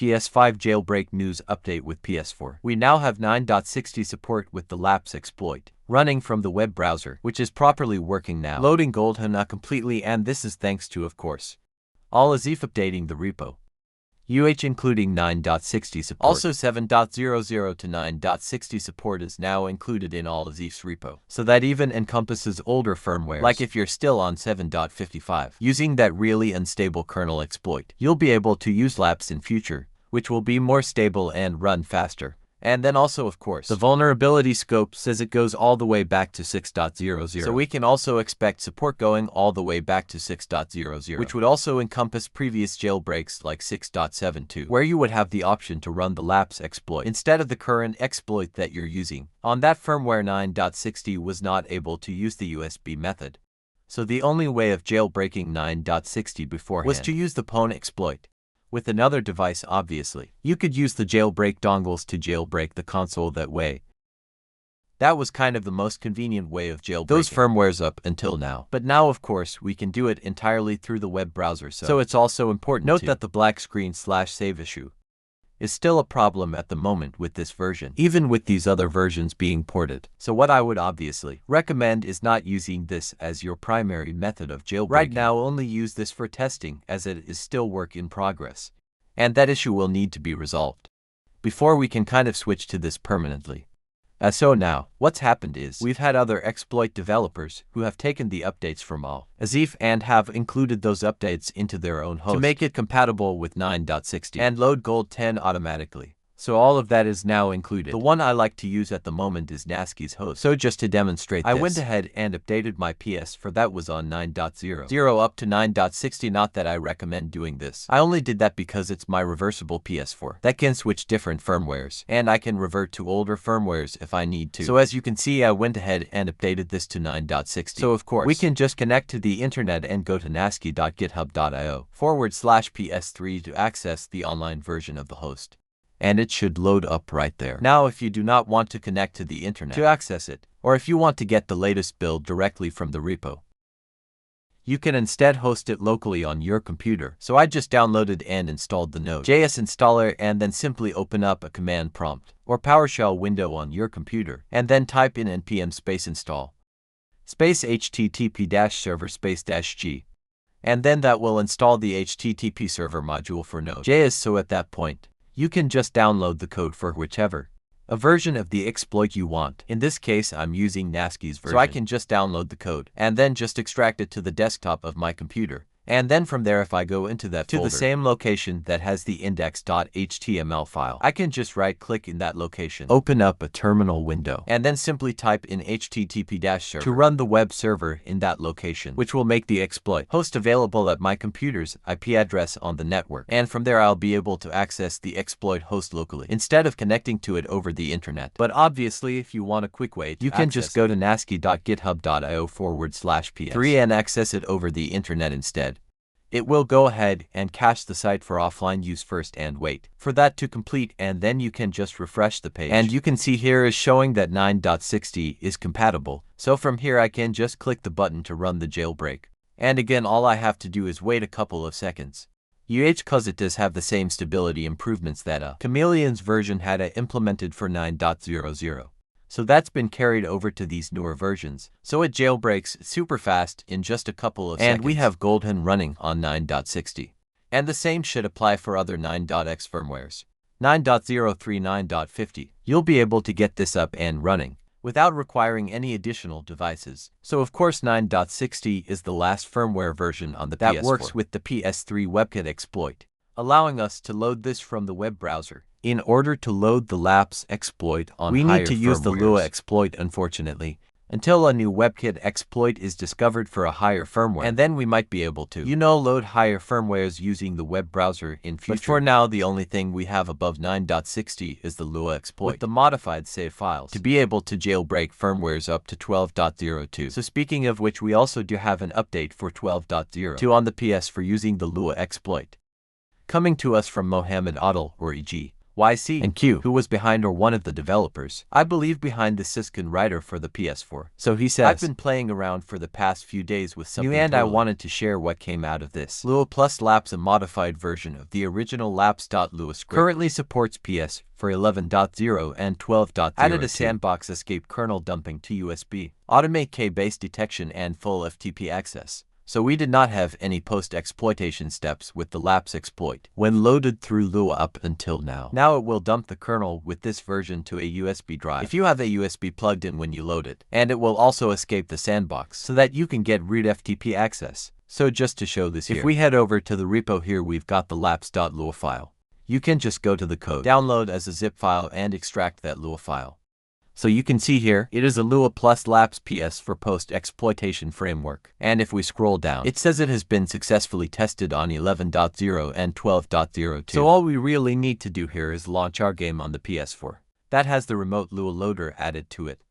PS5 Jailbreak news update with PS4. We now have 9.60 support with the lapse exploit, running from the web browser, which is properly working now. Loading Goldhana completely, and this is thanks to, of course, SONY'S updating the repo. Including 9.60 support. Also 7.00 to 9.60 support is now included in SONY'S repo, so that even encompasses older firmware. Like if you're still on 7.55, using that really unstable kernel exploit, you'll be able to use lapse in future, which will be more stable and run faster. And then also, of course, the vulnerability scope says it goes all the way back to 6.00. So we can also expect support going all the way back to 6.00, which would also encompass previous jailbreaks like 6.72, where you would have the option to run the lapse exploit instead of the current exploit that you're using. On that firmware, 9.60 was not able to use the USB method. So the only way of jailbreaking 9.60 beforehand was to use the PON exploit. With another device, obviously. You could use the jailbreak dongles to jailbreak the console that way. That was kind of the most convenient way of jailbreaking those firmwares up until now. But now, of course, we can do it entirely through the web browser, so it's also important to note that the black screen /save issue is still a problem at the moment with this version, even with these other versions being ported. So what I would obviously recommend is not using this as your primary method of jailbreaking. Right now, only use this for testing, as it is still work in progress, and that issue will need to be resolved before we can kind of switch to this permanently. So now, what's happened is, we've had other exploit developers who have taken the updates from SONY'S and have included those updates into their own host to make it compatible with 9.60 and load Gold 10 automatically. So all of that is now included. The one I like to use at the moment is Nasky's host. So just to demonstrate this, I went ahead and updated my PS for that was on 9.00 up to 9.60. Not that I recommend doing this. I only did that because it's my reversible PS4 that can switch different firmwares, and I can revert to older firmwares if I need to. So as you can see, I went ahead and updated this to 9.60. So of course, we can just connect to the internet and go to nasky.github.io/PS3 to access the online version of the host. And it should load up right there. Now, if you do not want to connect to the internet to access it, or if you want to get the latest build directly from the repo, you can instead host it locally on your computer. So I just downloaded and installed the Node.js installer, and then simply open up a command prompt or PowerShell window on your computer, and then type in npm install http-server -g, and then that will install the HTTP server module for Node.js. So at that point, you can just download the code for whichever a version of the exploit you want. In this case, I'm using Nasky's version, so I can just download the code and then just extract it to the desktop of my computer. And then from there, if I go into that folder, the same location that has the index.html file, I can just right-click in that location, open up a terminal window, and then simply type in http-server to run the web server in that location, which will make the exploit host available at my computer's IP address on the network. And from there, I'll be able to access the exploit host locally instead of connecting to it over the internet. But obviously, if you want a quick way to you can just go to nasky.github.io/ps3 and access it over the internet instead. It will go ahead and cache the site for offline use first and wait for that to complete, and then you can just refresh the page. And you can see here is showing that 9.60 is compatible. So from here, I can just click the button to run the jailbreak. And again, all I have to do is wait a couple of seconds. Cause it does have the same stability improvements that Chameleon's version had implemented for 9.00. So that's been carried over to these newer versions. So it jailbreaks super fast in just a couple of seconds. And we have Goldhana running on 9.60. And the same should apply for other 9.x firmwares. 9.03, 9.50. You'll be able to get this up and running without requiring any additional devices. So of course, 9.60 is the last firmware version on the PS4 that works with the PS3 WebKit exploit, allowing us to load this from the web browser. In order to load the lapse exploit on we need to use the Lua exploit, unfortunately, until a new WebKit exploit is discovered for a higher firmware, and then we might be able to, load higher firmwares using the web browser in future. But for now, the only thing we have above 9.60 is the Lua exploit with the modified save files to be able to jailbreak firmwares up to 12.02. So speaking of which, we also do have an update for 12.02 on the PS for using the Lua exploit. Coming to us from Mohammed Adil or EG. YC and Q, who was behind or one of the developers, I believe behind the Syscon writer for the PS4. So he says, I've been playing around for the past few days with something new and I wanted to share what came out of this. Lua plus Laps, a modified version of the original Laps.Lua script, currently supports PS4 11.0 and 12.02. Added a sandbox escape kernel dumping to USB, automate K-base detection and full FTP access. So we did not have any post-exploitation steps with the Laps exploit when loaded through Lua up until now. Now it will dump the kernel with this version to a USB drive if you have a USB plugged in when you load it, and it will also escape the sandbox so that you can get root FTP access. So just to show this here, if we head over to the repo here, we've got the Laps.Lua file. You can just go to the code, download as a zip file and extract that Lua file. So you can see here, it is a Lua plus Laps PS4 post-exploitation framework. And if we scroll down, it says it has been successfully tested on 11.0 and 12.02. So all we really need to do here is launch our game on the PS4. That has the remote Lua loader added to it.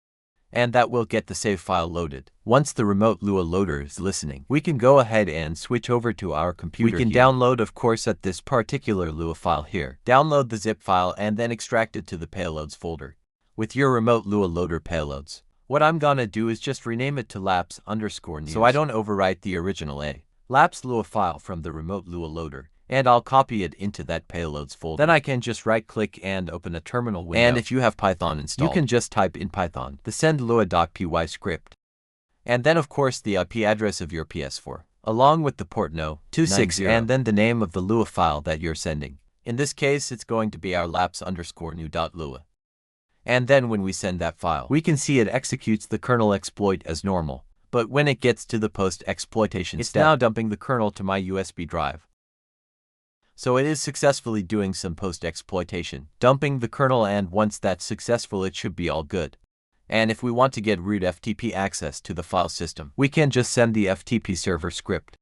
And that will get the save file loaded. Once the remote Lua loader is listening, we can go ahead and switch over to our computer. We can download, of course, at this particular Lua file here. Download the zip file and then extract it to the payloads folder with your remote Lua loader payloads. What I'm gonna do is just rename it to Laps_news so I don't overwrite the original Laps Lua file from the remote Lua loader, and I'll copy it into that payloads folder. Then I can just right-click and open a terminal window. And if you have Python installed, you can just type in Python the send_lua.py script, and then of course the IP address of your PS4, along with the port 0.26 and then the name of the Lua file that you're sending. In this case, it's going to be our Laps_new.lua. And then when we send that file, we can see it executes the kernel exploit as normal. But when it gets to the post-exploitation step, it's now dumping the kernel to my USB drive. So it is successfully doing some post-exploitation, dumping the kernel, and once that's successful, it should be all good. And if we want to get root FTP access to the file system, we can just send the FTP server script.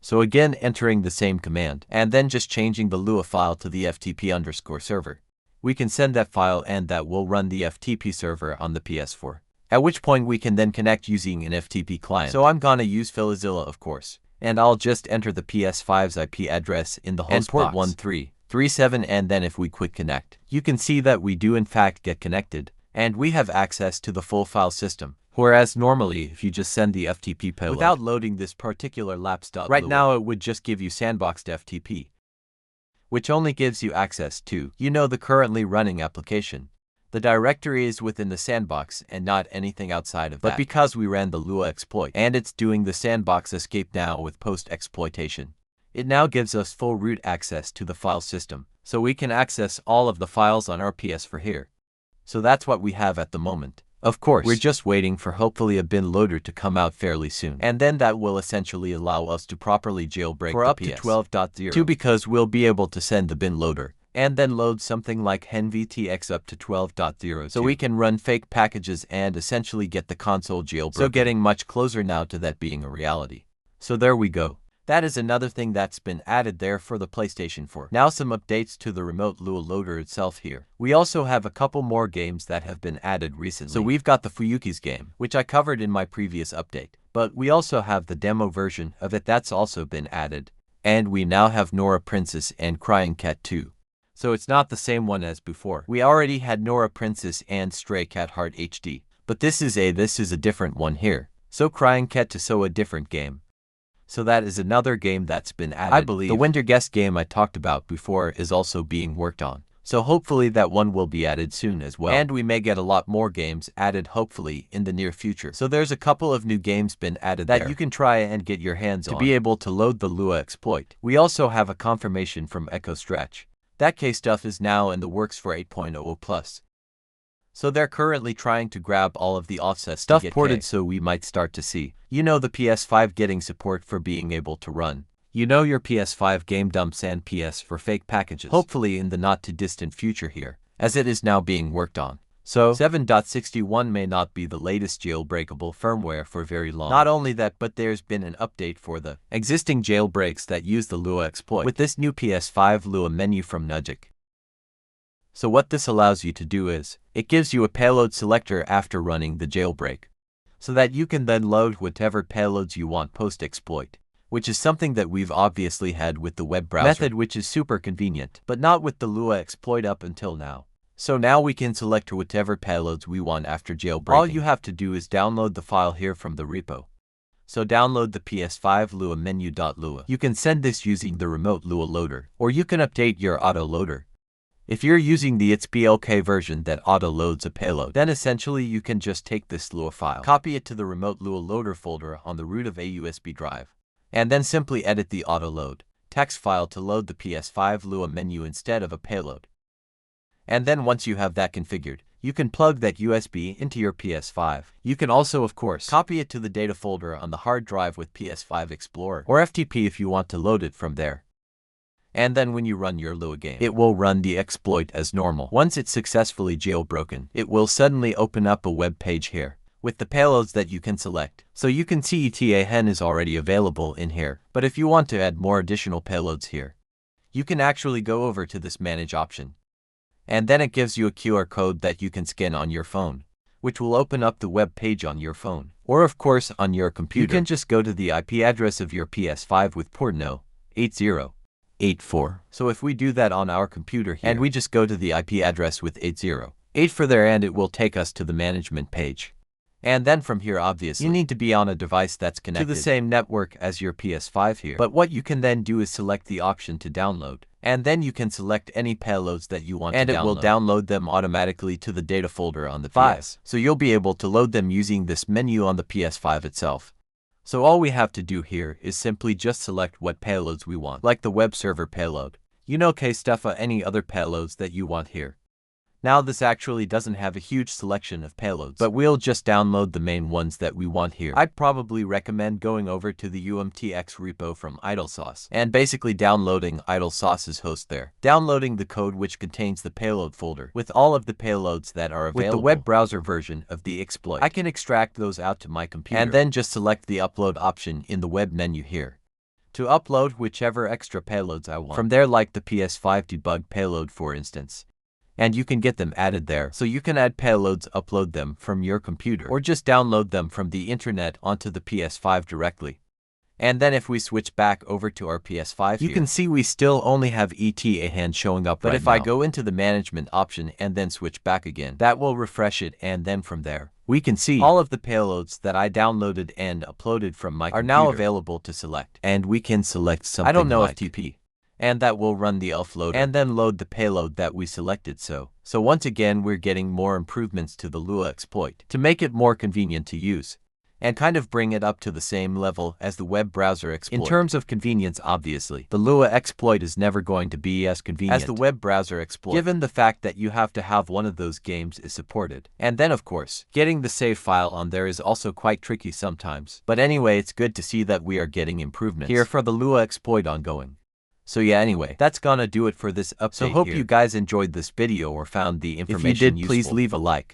So again, entering the same command, and then just changing the Lua file to the FTP_server. We can send that file and that will run the FTP server on the PS4. At which point we can then connect using an FTP client. So I'm gonna use FileZilla, of course. And I'll just enter the PS5's IP address in the host port 1337, and then if we quick connect, you can see that we do in fact get connected, and we have access to the full file system. Whereas normally, if you just send the FTP payload without loading this particular Laps.Lua, right now it would just give you sandboxed FTP, which only gives you access to, the currently running application. The directory is within the sandbox and not anything outside of that. But because we ran the Lua exploit and it's doing the sandbox escape now with post-exploitation, it now gives us full root access to the file system, so we can access all of the files on our PS4 here. So that's what we have at the moment. Of course, we're just waiting for hopefully a bin loader to come out fairly soon. And then that will essentially allow us to properly jailbreak for up to 12.02 because we'll be able to send the bin loader and then load something like NVTX up to 12.02 so we can run fake packages and essentially get the console jailbroken. So getting much closer now to that being a reality. So there we go. That is another thing that's been added there for the PlayStation 4. Now some updates to the remote Lua loader itself here. We also have a couple more games that have been added recently. So we've got the Fuyuki's game, which I covered in my previous update. But we also have the demo version of it that's also been added. And we now have Nora Princess and Crying Cat 2. So it's not the same one as before. We already had Nora Princess and Stray Cat Heart HD. But this is a different one here. So Crying Cat 2, so a different game. So that is another game that's been added. I believe the Winter Guest game I talked about before is also being worked on. So hopefully that one will be added soon as well. And we may get a lot more games added hopefully in the near future. So there's a couple of new games been added that you can try and get your hands on to be able to load the Lua exploit. We also have a confirmation from Echo Stretch that K stuff is now in the works for 8.00 plus. So they're currently trying to grab all of the offset stuff ported, so we might start to see, the PS5 getting support for being able to run, your PS5 game dumps and PS4 fake packages, hopefully in the not too distant future here, as it is now being worked on. So 7.61 may not be the latest jailbreakable firmware for very long. Not only that, but there's been an update for the existing jailbreaks that use the Lua exploit with this new PS5 Lua menu from Nugic. So what this allows you to do is, it gives you a payload selector after running the jailbreak, so that you can then load whatever payloads you want post-exploit. which is something that we've obviously had with the web browser method, which is super convenient, but not with the Lua exploit up until now. So now we can select whatever payloads we want after jailbreaking. All you have to do is download the file here from the repo. So download the PS5 Lua menu.lua. You can send this using the remote Lua loader, or you can update your auto loader. If you're using the BLK version that auto loads a payload, then essentially you can just take this Lua file, copy it to the remote Lua loader folder on the root of a USB drive, and then simply edit the auto load text file to load the PS5 Lua menu instead of a payload. And then once you have that configured, you can plug that USB into your PS5. You can also, of course, copy it to the data folder on the hard drive with PS5 Explorer or FTP if you want to load it from there. And then when you run your Lua game, it will run the exploit as normal. Once it's successfully jailbroken, it will suddenly open up a web page here with the payloads that you can select. So you can see ETA is already available in here, but if you want to add more additional payloads here, you can actually go over to this manage option. And then it gives you a QR code that you can scan on your phone, which will open up the web page on your phone. Or of course on your computer. You can just go to the IP address of your PS5 with port 8084. So if we do that on our computer here, and we just go to the IP address with 808 for there, and it will take us to the management page. And then from here, obviously, you need to be on a device that's connected to the same network as your PS5 here. But what you can then do is select the option to download. And then you can select any payloads that you want to download. And it will download them automatically to the data folder on the PS. So you'll be able to load them using this menu on the PS5 itself. So all we have to do here is simply just select what payloads we want, like the web server payload. Stuff or any other payloads that you want here. Now this actually doesn't have a huge selection of payloads, but we'll just download the main ones that we want here. I'd probably recommend going over to the UMTX repo from IdleSauce and basically downloading IdleSauce's host there. Downloading the code which contains the payload folder with all of the payloads that are available. With the web browser version of the exploit, I can extract those out to my computer and then just select the upload option in the web menu here to upload whichever extra payloads I want. From there, like the PS5 debug payload for instance. And you can get them added there. So you can add payloads, upload them from your computer, or just download them from the internet onto the PS5 directly. And then if we switch back over to our PS5 you can see we still only have ETA showing up right now. But if I go into the management option and then switch back again, that will refresh it, and then from there, we can see all of the payloads that I downloaded and uploaded from my computer are now available to select. And we can select something I don't know like FTP. And that will run the offloader and then load the payload that we selected. So once again, we're getting more improvements to the Lua exploit to make it more convenient to use and kind of bring it up to the same level as the web browser exploit. In terms of convenience, obviously, the Lua exploit is never going to be as convenient as the web browser exploit, given the fact that you have to have one of those games is supported. And then of course, getting the save file on there is also quite tricky sometimes. But anyway, it's good to see that we are getting improvements here for the Lua exploit ongoing. So yeah, anyway, that's gonna do it for this update. So hope you guys enjoyed this video or found the information useful. If you did, please leave a like.